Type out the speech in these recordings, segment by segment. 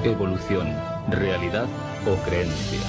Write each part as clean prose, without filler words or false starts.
Evolución, realidad o creencia.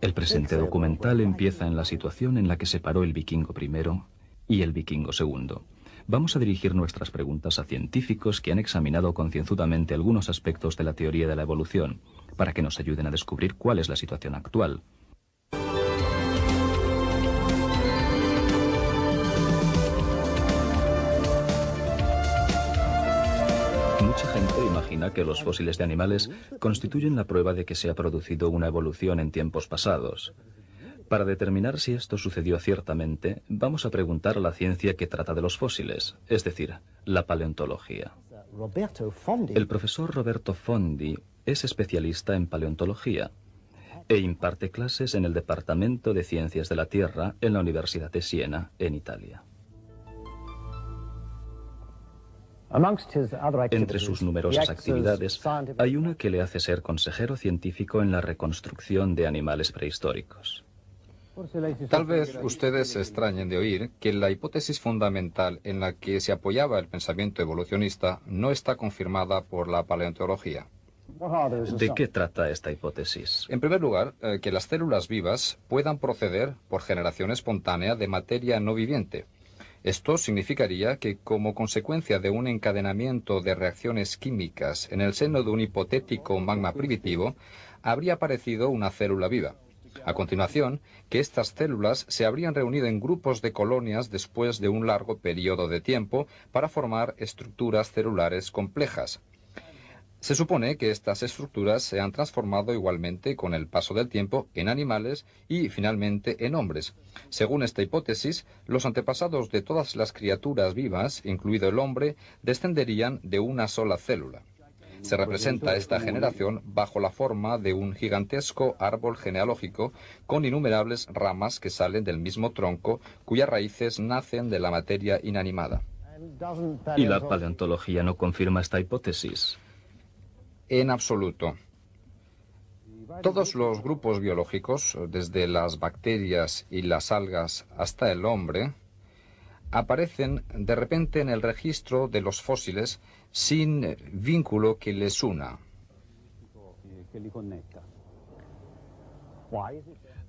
El presente documental empieza en la situación en la que se paró el vikingo primero y el vikingo segundo. Vamos a dirigir nuestras preguntas a científicos que han examinado concienzudamente algunos aspectos de la teoría de la evolución, para que nos ayuden a descubrir cuál es la situación actual. Mucha gente imagina que los fósiles de animales constituyen la prueba de que se ha producido una evolución en tiempos pasados. Para determinar si esto sucedió ciertamente, vamos a preguntar a la ciencia que trata de los fósiles, es decir, la paleontología. El profesor Roberto Fondi es especialista en paleontología e imparte clases en el Departamento de Ciencias de la Tierra en la Universidad de Siena, en Italia. Entre sus numerosas actividades, hay una que le hace ser consejero científico en la reconstrucción de animales prehistóricos. Tal vez ustedes se extrañen de oír que la hipótesis fundamental en la que se apoyaba el pensamiento evolucionista no está confirmada por la paleontología. ¿De qué trata esta hipótesis? En primer lugar, que las células vivas puedan proceder por generación espontánea de materia no viviente. Esto significaría que, como consecuencia de un encadenamiento de reacciones químicas en el seno de un hipotético magma primitivo, habría aparecido una célula viva. A continuación, que estas células se habrían reunido en grupos de colonias después de un largo periodo de tiempo para formar estructuras celulares complejas. Se supone que estas estructuras se han transformado igualmente con el paso del tiempo en animales y finalmente en hombres. Según esta hipótesis, los antepasados de todas las criaturas vivas, incluido el hombre, descenderían de una sola célula. Se representa esta generación bajo la forma de un gigantesco árbol genealógico con innumerables ramas que salen del mismo tronco, cuyas raíces nacen de la materia inanimada. ¿Y la paleontología no confirma esta hipótesis? En absoluto. Todos los grupos biológicos, desde las bacterias y las algas hasta el hombre, aparecen de repente en el registro de los fósiles sin vínculo que les una.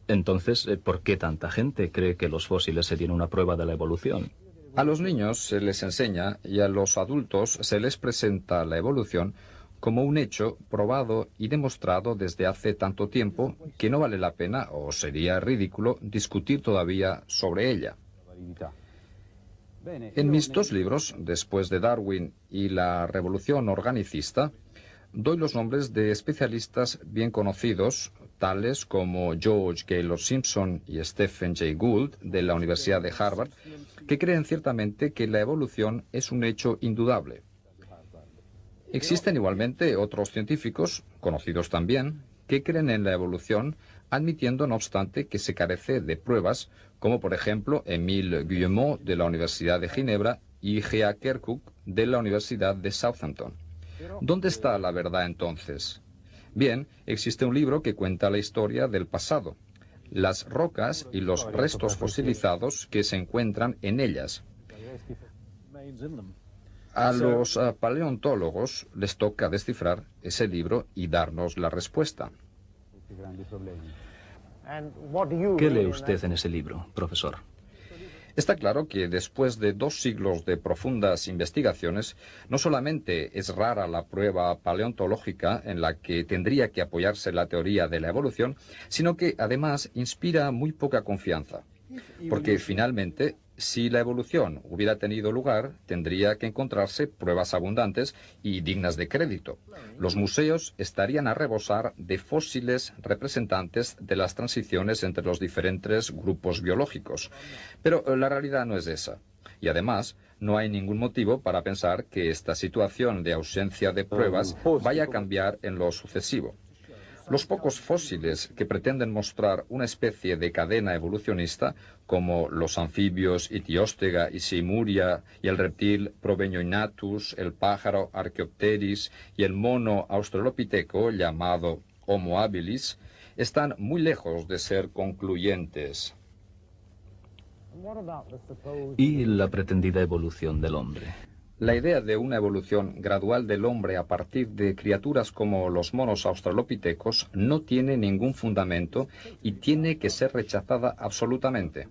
Entonces, ¿por qué tanta gente cree que los fósiles serían una prueba de la evolución? A los niños se les enseña y a los adultos se les presenta la evolución como un hecho probado y demostrado desde hace tanto tiempo que no vale la pena, o sería ridículo, discutir todavía sobre ella. En mis dos libros, Después de Darwin y La Revolución Organicista, doy los nombres de especialistas bien conocidos, tales como George Gaylord Simpson y Stephen Jay Gould, de la Universidad de Harvard, que creen ciertamente que la evolución es un hecho indudable. Existen igualmente otros científicos, conocidos también, que creen en la evolución, admitiendo no obstante que se carece de pruebas, como por ejemplo Émile Guillemot de la Universidad de Ginebra y G.A. Kirkuk de la Universidad de Southampton. ¿Dónde está la verdad entonces? Bien, existe un libro que cuenta la historia del pasado, las rocas y los restos fosilizados que se encuentran en ellas. A los paleontólogos les toca descifrar ese libro y darnos la respuesta. ¿Qué lee usted en ese libro, profesor? Está claro que después de 2 siglos de profundas investigaciones, no solamente es rara la prueba paleontológica en la que tendría que apoyarse la teoría de la evolución, sino que además inspira muy poca confianza. Porque finalmente, si la evolución hubiera tenido lugar, tendría que encontrarse pruebas abundantes y dignas de crédito. Los museos estarían a rebosar de fósiles representantes de las transiciones entre los diferentes grupos biológicos. Pero la realidad no es esa. Y además, no hay ningún motivo para pensar que esta situación de ausencia de pruebas vaya a cambiar en lo sucesivo. Los pocos fósiles que pretenden mostrar una especie de cadena evolucionista, como los anfibios Itiostega y Simuria, y el reptil Probenioinatus, el pájaro Archaeopteris y el mono australopiteco llamado Homo habilis, están muy lejos de ser concluyentes. ¿Y la pretendida evolución del hombre? La idea de una evolución gradual del hombre a partir de criaturas como los monos australopitecos no tiene ningún fundamento y tiene que ser rechazada absolutamente.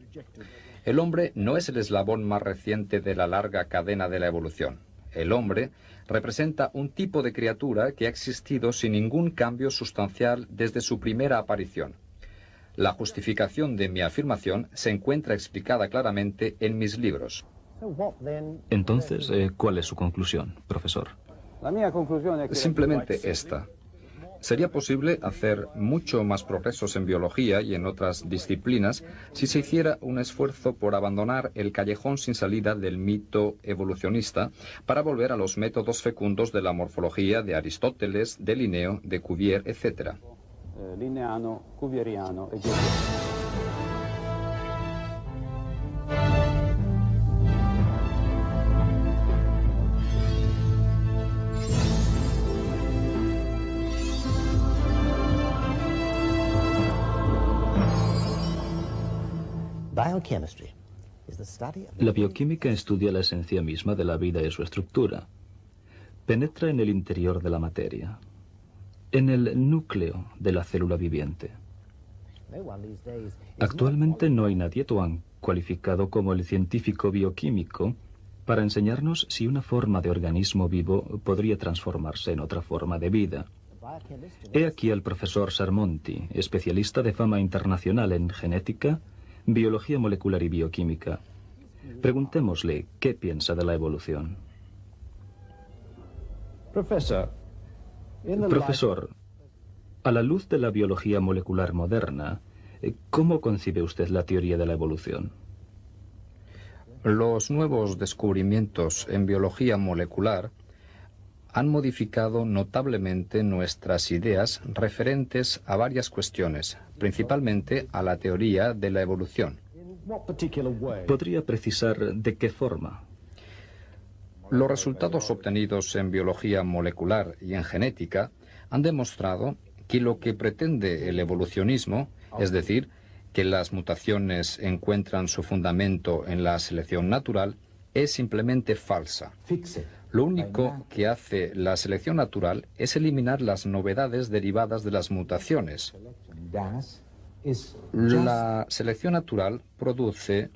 El hombre no es el eslabón más reciente de la larga cadena de la evolución. El hombre representa un tipo de criatura que ha existido sin ningún cambio sustancial desde su primera aparición. La justificación de mi afirmación se encuentra explicada claramente en mis libros. Entonces, ¿cuál es su conclusión, profesor? Simplemente esta. Sería posible hacer mucho más progresos en biología y en otras disciplinas si se hiciera un esfuerzo por abandonar el callejón sin salida del mito evolucionista para volver a los métodos fecundos de la morfología de Aristóteles, de Linneo, de Cuvier, etc. Linneano, Cuvieriano e La bioquímica estudia la esencia misma de la vida y su estructura. Penetra en el interior de la materia, en el núcleo de la célula viviente. Actualmente no hay nadie tan cualificado como el científico bioquímico para enseñarnos si una forma de organismo vivo podría transformarse en otra forma de vida. He aquí al profesor Sermonti, especialista de fama internacional en genética, biología molecular y bioquímica. Preguntémosle qué piensa de la evolución. Profesor, a la luz de la biología molecular moderna, ¿cómo concibe usted la teoría de la evolución? Los nuevos descubrimientos en biología molecular han modificado notablemente nuestras ideas referentes a varias cuestiones, principalmente a la teoría de la evolución. ¿Podría precisar de qué forma? Los resultados obtenidos en biología molecular y en genética han demostrado que lo que pretende el evolucionismo, es decir, que las mutaciones encuentran su fundamento en la selección natural, es simplemente falsa. Lo único que hace la selección natural es eliminar las novedades derivadas de las mutaciones. La selección natural produce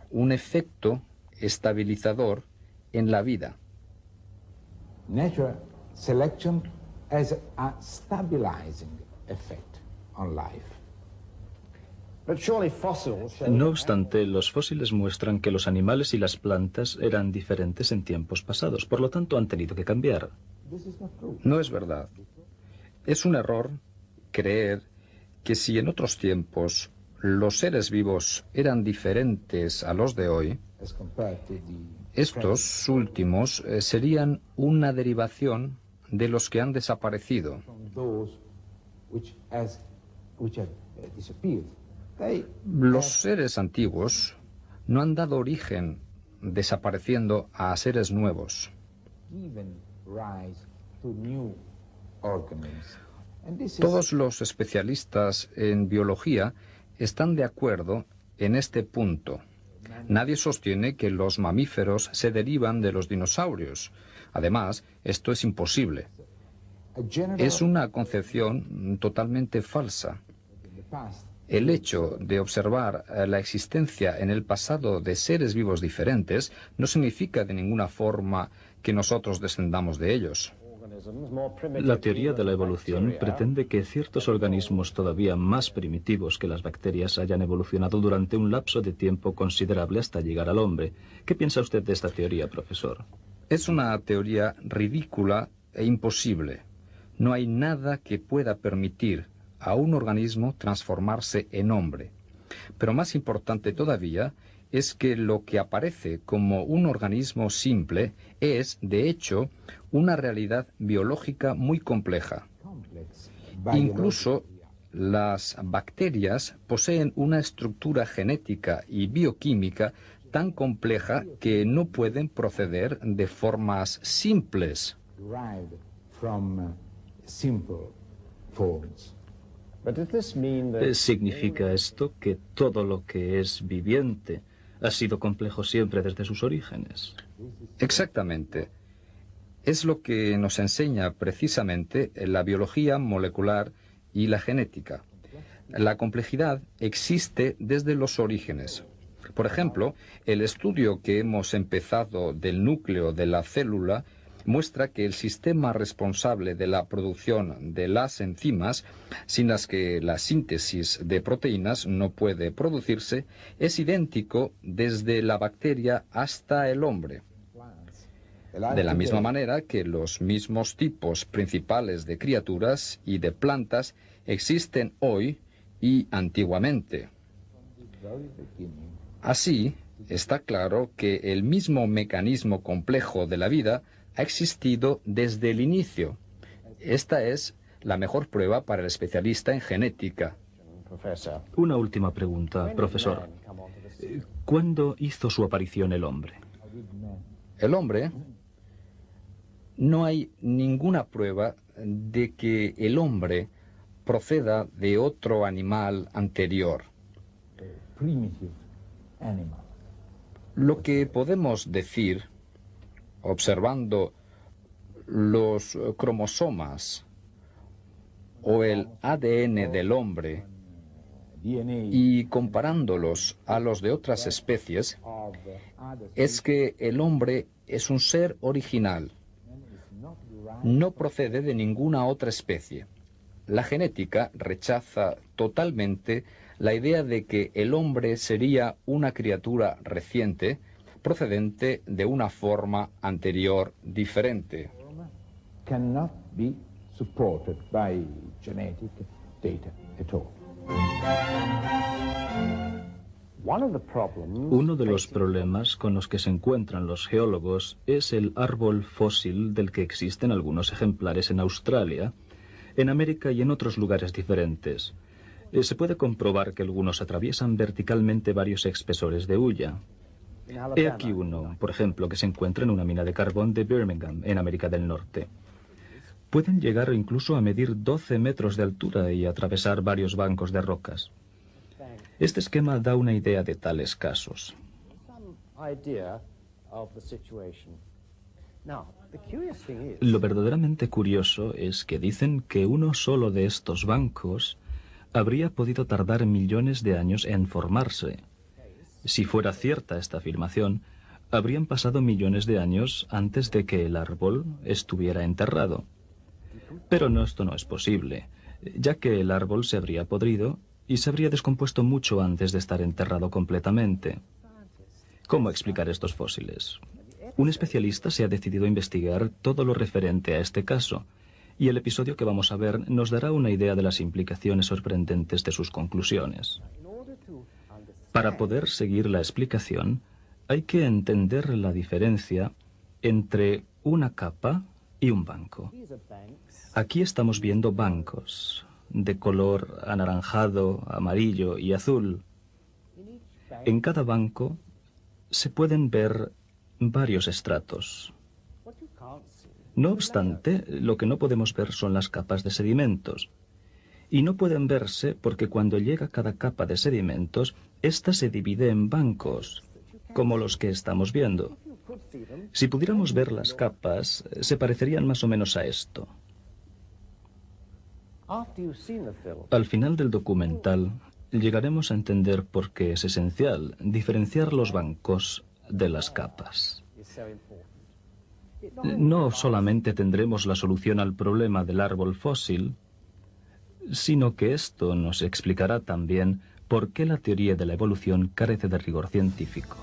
un efecto estabilizador en la vida. Natural selection has a stabilizing effect on life. No obstante, los fósiles muestran que los animales y las plantas eran diferentes en tiempos pasados, por lo tanto han tenido que cambiar. No es verdad. Es un error creer que si en otros tiempos los seres vivos eran diferentes a los de hoy, estos últimos serían una derivación de los que han desaparecido. Los seres antiguos no han dado origen desapareciendo a seres nuevos. Todos los especialistas en biología están de acuerdo en este punto. Nadie sostiene que los mamíferos se derivan de los dinosaurios. Además, esto es imposible. Es una concepción totalmente falsa. El hecho de observar la existencia en el pasado de seres vivos diferentes no significa de ninguna forma que nosotros descendamos de ellos. La teoría de la evolución pretende que ciertos organismos todavía más primitivos que las bacterias hayan evolucionado durante un lapso de tiempo considerable hasta llegar al hombre. ¿Qué piensa usted de esta teoría, profesor? Es una teoría ridícula e imposible. No hay nada que pueda permitir a un organismo transformarse en hombre. Pero más importante todavía es que lo que aparece como un organismo simple es, de hecho, una realidad biológica muy compleja. Incluso las bacterias poseen una estructura genética y bioquímica tan compleja que no pueden proceder de formas simples. ¿Significa esto que todo lo que es viviente ha sido complejo siempre desde sus orígenes? Exactamente. Es lo que nos enseña precisamente la biología molecular y la genética. La complejidad existe desde los orígenes. Por ejemplo, el estudio que hemos empezado del núcleo de la célula muestra que el sistema responsable de la producción de las enzimas, sin las que la síntesis de proteínas no puede producirse, es idéntico desde la bacteria hasta el hombre. De la misma manera que los mismos tipos principales de criaturas y de plantas existen hoy y antiguamente. Así, está claro que el mismo mecanismo complejo de la vida ha existido desde el inicio. Esta es la mejor prueba para el especialista en genética. Una última pregunta, profesor. ¿Cuándo hizo su aparición el hombre? El hombre, no hay ninguna prueba de que el hombre proceda de otro animal anterior. Lo que podemos decir, observando los cromosomas o el ADN del hombre y comparándolos a los de otras especies, es que el hombre es un ser original. No procede de ninguna otra especie. La genética rechaza totalmente la idea de que el hombre sería una criatura reciente procedente de una forma anterior diferente. Cannot be supported by genetic data at all. Uno de los problemas con los que se encuentran los geólogos es el árbol fósil del que existen algunos ejemplares en Australia, en América y en otros lugares diferentes. Se puede comprobar que algunos atraviesan verticalmente varios espesores de hulla. He aquí uno, por ejemplo, que se encuentra en una mina de carbón de Birmingham, en América del Norte. Pueden llegar incluso a medir 12 metros de altura y atravesar varios bancos de rocas. Este esquema da una idea de tales casos. Lo verdaderamente curioso es que dicen que uno solo de estos bancos habría podido tardar millones de años en formarse. Si fuera cierta esta afirmación, habrían pasado millones de años antes de que el árbol estuviera enterrado. Pero esto no es posible, ya que el árbol se habría podrido y se habría descompuesto mucho antes de estar enterrado completamente. ¿Cómo explicar estos fósiles? Un especialista se ha decidido a investigar todo lo referente a este caso, y el episodio que vamos a ver nos dará una idea de las implicaciones sorprendentes de sus conclusiones. Para poder seguir la explicación, hay que entender la diferencia entre una capa y un banco. Aquí estamos viendo bancos de color anaranjado, amarillo y azul. En cada banco se pueden ver varios estratos. No obstante, lo que no podemos ver son las capas de sedimentos. Y no pueden verse porque cuando llega cada capa de sedimentos, ésta se divide en bancos, como los que estamos viendo. Si pudiéramos ver las capas, se parecerían más o menos a esto. Al final del documental, llegaremos a entender por qué es esencial diferenciar los bancos de las capas. No solamente tendremos la solución al problema del árbol fósil, sino que esto nos explicará también por qué la teoría de la evolución carece de rigor científico.